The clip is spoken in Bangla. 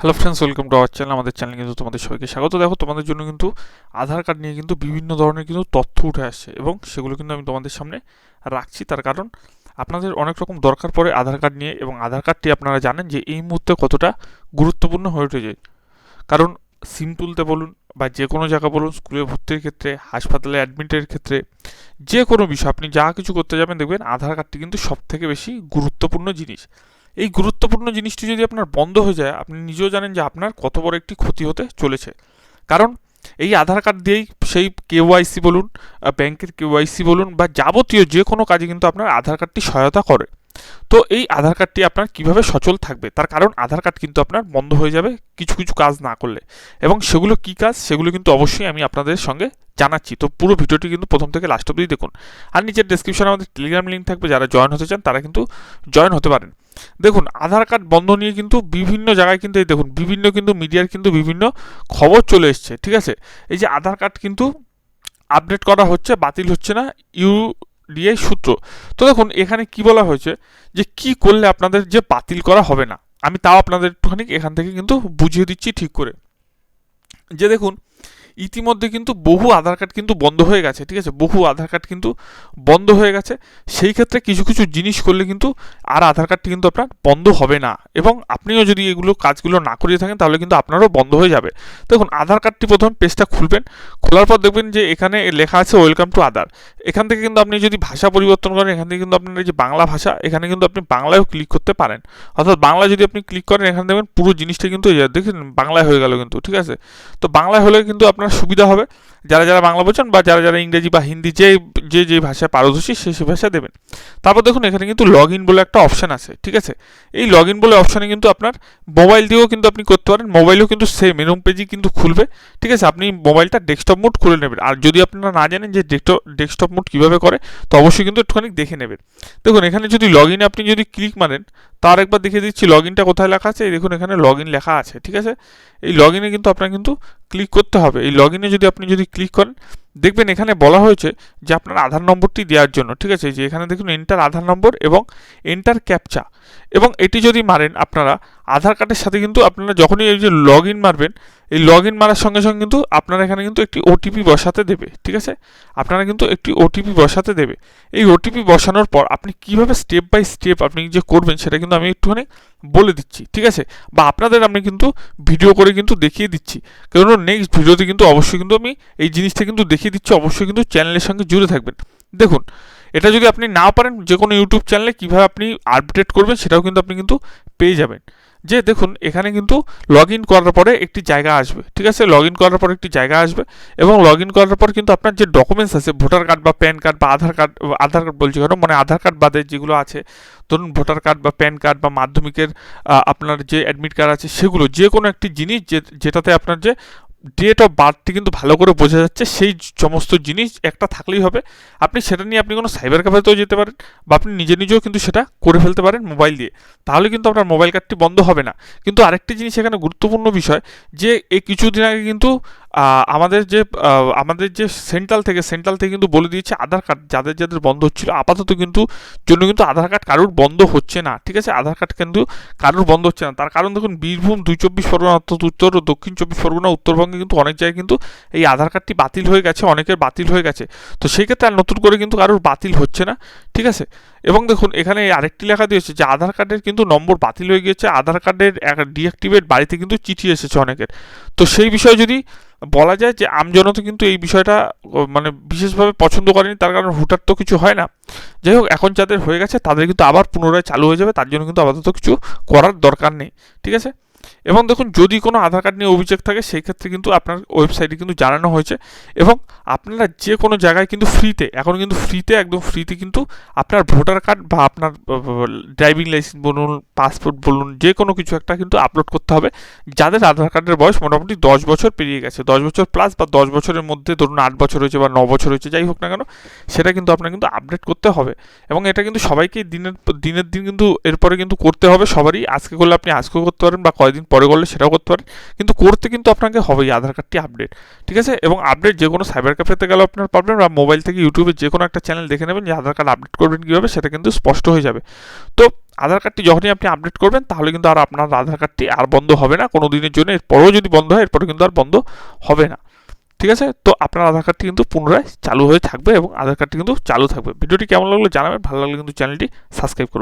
Hello friends, welcome to our channel. আমাদের চ্যানেলে কিন্তু তোমাদের সবাইকে স্বাগত। দেখো, তোমাদের জন্য কিন্তু আধার কার্ড নিয়ে কিন্তু বিভিন্ন ধরনের কিন্তু তথ্য উঠে আসছে এবং সেগুলো কিন্তু আমি তোমাদের সামনে রাখছি। তার কারণ আপনাদের অনেক রকম দরকার পড়ে আধার কার্ড নিয়ে, এবং আধার কার্ডটি আপনারা জানেন যে এই মুহূর্তে কতটা গুরুত্বপূর্ণ হয়ে উঠে যায়। কারণ সিম তুলতে বলুন বা যে কোনো জায়গা বলুন, স্কুলে ভর্তির ক্ষেত্রে, হাসপাতালে অ্যাডমিটের ক্ষেত্রে, যে কোনো বিষয় আপনি যা কিছু করতে যাবেন দেখবেন আধার কার্ডটি কিন্তু সব থেকে বেশি গুরুত্বপূর্ণ জিনিস। এই গুরুত্বপূর্ণ জিনিসটি যদি আপনার বন্ধ হয়ে যায়, আপনি নিজেও জানেন যে আপনার কত বড় একটি ক্ষতি হতে চলেছে। কারণ এই আধার কার্ড দিয়েই সেই কেওয়াইসি বলুন, ব্যাংকের কেওয়াইসি বলুন, বা যাবতীয় যে কোনো কাজে কিন্তু আপনার আধার কার্ডটি সহায়তা করে। তো এই আধার কার্ডটি আপনার কিভাবে সচল থাকবে, তার কারণ আধার কার্ড কিন্তু আপনার বন্ধ হয়ে যাবে কিছু কিছু কাজ না করলে। এবং সেগুলো কী কাজ, সেগুলো কিন্তু অবশ্যই আমি আপনাদের সঙ্গে জানাচ্ছি। তো পুরো ভিডিওটি কিন্তু প্রথম থেকে লাস্ট অবধি দেখুন। আর নিচের ডেসক্রিপশনে আমাদের টেলিগ্রাম লিঙ্ক থাকবে, যারা জয়েন হতে চান তারা কিন্তু জয়েন হতে পারেন। দেখুন, আধার কার্ড বন্ধ নিয়ে কিন্তু বিভিন্ন জায়গায় কিন্তু এই দেখুন বিভিন্ন কিন্তু মিডিয়ার কিন্তু বিভিন্ন খবর চলে এসছে, ঠিক আছে। এই যে আধার কার্ড কিন্তু আপডেট করা হচ্ছে, বাতিল হচ্ছে না, ইউডিআই সূত্র। তো দেখুন এখানে কি বলা হয়েছে, যে কি করলে আপনাদের যে বাতিল করা হবে না। আমি তাও আপনাদের একটুখানি এখান থেকে কিন্তু বুঝিয়ে দিচ্ছি ঠিক করে। যে দেখুন, ইতিমধ্যে কিন্তু বহু আধার কার্ড কিন্তু বন্ধ হয়ে গেছে, ঠিক আছে, বহু আধার কার্ড কিন্তু বন্ধ হয়ে গেছে। সেই ক্ষেত্রে কিছু কিছু জিনিস করলে কিন্তু আর আধার কার্ডটি কিন্তু আপনার বন্ধ হবে না, এবং আপনিও যদি এগুলো কাজগুলো না করিয়ে থাকেন তাহলে কিন্তু আপনারও বন্ধ হয়ে যাবে। দেখুন, আধার কার্ডটি প্রথম পেজটা খুলবেন, খোলার পর দেখবেন যে এখানে লেখা আছে ওয়েলকাম টু আধার। এখান থেকে কিন্তু আপনি যদি ভাষা পরিবর্তন করেন, এখান থেকে কিন্তু আপনার এই যে বাংলা ভাষা, এখানে কিন্তু আপনি বাংলায়ও ক্লিক করতে পারেন। অর্থাৎ বাংলা যদি আপনি ক্লিক করেন, এখানে দেখবেন পুরো জিনিসটা কিন্তু দেখেন বাংলায় হয়ে গেল কিন্তু, ঠিক আছে। তো বাংলায় হলে কিন্তু আপনার সুবিধা হবে, যারা যারা বাংলা বোঝেন বা যারা যারা ইংরেজি বা হিন্দি যে যে যে ভাষায় পারদর্শী সেই ভাষা দেবেন। তারপর দেখুন এখানে কিন্তু লগ ইন বলে একটা অপশান আছে, ঠিক আছে। এই লগ ইন বলে অপশানে কিন্তু আপনার মোবাইল দিয়েও কিন্তু আপনি করতে পারেন, মোবাইলেও কিন্তু সেম এরকম পেজই কিন্তু খুলবে, ঠিক আছে। আপনি মোবাইলটা ডেস্কটপ মোড খুলে নেবেন। আর যদি আপনারা না জানেন যে ডেস্কটপ মোড কীভাবে করে, তো অবশ্যই কিন্তু একটুখানি দেখে নেবেন। দেখুন এখানে যদি লগ ইনে আপনি যদি ক্লিক মারেন, তার একবার দেখিয়ে দিচ্ছি লগ ইনটা কোথায় লেখা আছে। এই দেখুন এখানে লগ ইন লেখা আছে, ঠিক আছে। এই লগ ইনে কিন্তু আপনার কিন্তু ক্লিক করতে হবে। এই লগ ইনে যদি আপনি ক্লিক করেন, দেখবেন এখানে বলা হয়েছে যে আপনার আধার নম্বরটি দেওয়ার জন্য, ঠিক আছে। যে এখানে দেখুন এন্টার আধার নম্বর এবং এন্টার ক্যাপচা, এবং এটি যদি মারেন আপনারা আধার কার্ডের সাথে কিন্তু আপনারা যখনই এই যে লগ ইন মারবেন, এই লগ ইন মারার সঙ্গে সঙ্গে কিন্তু আপনারা এখানে কিন্তু একটি ওটিপি বসাতে দেবে, ঠিক আছে। আপনারা কিন্তু একটি ওটিপি বসাতে দেবে। এই ওটিপি বসানোর পর আপনি কিভাবে স্টেপ বাই স্টেপ আপনি যে করবেন সেটা কিন্তু আমি একটুখানি বলে দিচ্ছি, ঠিক আছে। বা আপনাদের আমি কিন্তু ভিডিও করে কিন্তু দেখিয়ে দিচ্ছি, কারণ নেক্সট ভিডিওতে কিন্তু অবশ্যই কিন্তু আমি এই জিনিসটা কিন্তু দেখিয়ে দিচ্ছি। অবশ্যই কিন্তু চ্যানেলের সঙ্গে জুড়ে থাকবেন। দেখুন, এটা যদি আপনি না পারেন, যে কোনো ইউটিউব চ্যানেলে কীভাবে আপনি আপডেট করবেন সেটাও কিন্তু আপনি কিন্তু পেয়ে যাবেন। যে দেখুন এখানে কিন্তু লগ ইন করার পরে একটি জায়গা আসবে, ঠিক আছে। লগ ইন করার পর একটি জায়গা আসবে, এবং লগ ইন করার পর কিন্তু আপনার যে ডকুমেন্টস আছে, ভোটার কার্ড বা প্যান কার্ড বা আধার কার্ড বলছি কেন, মানে আধার কার্ড বাদে যেগুলো আছে, ধরুন ভোটার কার্ড বা প্যান কার্ড বা মাধ্যমিকের আপনার যে অ্যাডমিট কার্ড আছে, সেগুলো যে কোনো একটি জিনিস যেটাতে আপনার যে ডেট অফ বার্থটি কিন্তু ভালো করে বোঝা যাচ্ছে, সেই সমস্ত জিনিস একটা থাকলেই হবে। আপনি সেটা নিয়ে আপনি কোনো সাইবার ক্যাফেতেও যেতে পারেন, বা আপনি নিজেও কিন্তু সেটা করে ফেলতে পারেন মোবাইল দিয়ে। তাহলে কিন্তু আপনার মোবাইল কার্ডটি বন্ধ হবে না। কিন্তু আরেকটি জিনিস এখানে গুরুত্বপূর্ণ বিষয়, যে এই কিছুদিন আগে কিন্তু আমাদের যে সেন্ট্রাল থেকে কিন্তু বলে দিয়েছে আধার কার্ড যাদের যাদের বন্ধ হচ্ছিল আপাতত কিন্তু আধার কার্ড কারোর বন্ধ হচ্ছে না, ঠিক আছে। আধার কার্ড কিন্তু কারোর বন্ধ হচ্ছে না। তার কারণ দেখুন, বীরভূম, 2 চব্বিশ পরগনা, অর্থাৎ উত্তর ও দক্ষিণ 24 পরগনা, উত্তরবঙ্গে কিন্তু অনেক জায়গায় কিন্তু এই আধার কার্ডটি বাতিল হয়ে গেছে, অনেকের বাতিল হয়ে গেছে। তো সেই ক্ষেত্রে আর নতুন করে কিন্তু কারোর বাতিল হচ্ছে না, ঠিক আছে। এবং দেখুন এখানে আরেকটি লেখা দিয়েছে যে আধার কার্ডের কিন্তু নম্বর বাতিল হয়ে গিয়েছে, আধার কার্ডের ডিঅ্যাক্টিভেট বাড়িতে কিন্তু চিঠি এসেছে অনেকের। তো সেই বিষয়ে যদি বলা যায় যে আমজনতা কিন্তু এই বিষয়টা মানে বিশেষভাবে পছন্দ করেনি, তার কারণ হুটার তো কিছু হয় না। যাই হোক, এখন যাদের হয়ে গেছে তাদের কিন্তু আবার পুনরায় চালু হয়ে যাবে, তার জন্য কিন্তু আপাতত কিছু করার দরকার নেই, ঠিক আছে। এবং দেখুন, যদি কোনো আধার কার্ড নিয়ে অভিযোগ থাকে সেই ক্ষেত্রে কিন্তু আপনার ওয়েবসাইটে কিন্তু জানানো হয়েছে, এবং আপনারা যে কোনো জায়গায় কিন্তু ফ্রিতে, এখন কিন্তু ফ্রিতে, একদম ফ্রিতে কিন্তু আপনার ভোটার কার্ড বা আপনার ড্রাইভিং লাইসেন্স বলুন, পাসপোর্ট বলুন, যে কোনো কিছু একটা কিন্তু আপলোড করতে হবে, যাদের আধার কার্ডের বয়স মোটামুটি 10 বছর পেরিয়ে গেছে, 10 বছর প্লাস, বা 10 বছরের মধ্যে ধরুন 8 বছর হয়েছে বা 9 বছর হয়েছে, যাই হোক না কেন, সেটা কিন্তু আপনার কিন্তু আপডেট করতে হবে। এবং এটা কিন্তু সবাইকে দিনের দিন কিন্তু এরপরে কিন্তু করতে হবে সবারই। আজকে করলে আপনি আজকেও করতে পারেন, বা কয়েকদিন পরে করলে সেটাও করতে পারেন, কিন্তু করতে কিন্তু আপনাকে হবেই আধার কার্ডটি আপডেট, ঠিক আছে। এবং আপডেট যে কোনো সাইবার ক্যাফেতে গেলেও আপনার পারবেন, বা মোবাইল থেকে ইউটিউবে যে কোনো একটা চ্যানেল দেখে নেবেন যে আধার কার্ড আপডেট করবেন কীভাবে, সেটা কিন্তু স্পষ্ট হয়ে যাবে। তো আধার কার্ডটি যখনই আপনি আপডেট করবেন তাহলে কিন্তু আর আপনার আধার কার্ডটি আর বন্ধ হবে না কোনো দিনের জন্য। এরপরেও যদি বন্ধ হয় এরপরে কিন্তু আর বন্ধ হবে না। ঠিক আছে, তো আপনার আধার কার্ডটি কিন্তু পুনরায় চালু হয়ে থাকবে এবং আধার কার্ডটি কিন্তু চালু থাকবে। ভিডিওটি কেমন লাগলো জানাবেন, ভালো লাগলে কিন্তু চ্যানেলটি সাবস্ক্রাইব করবেন।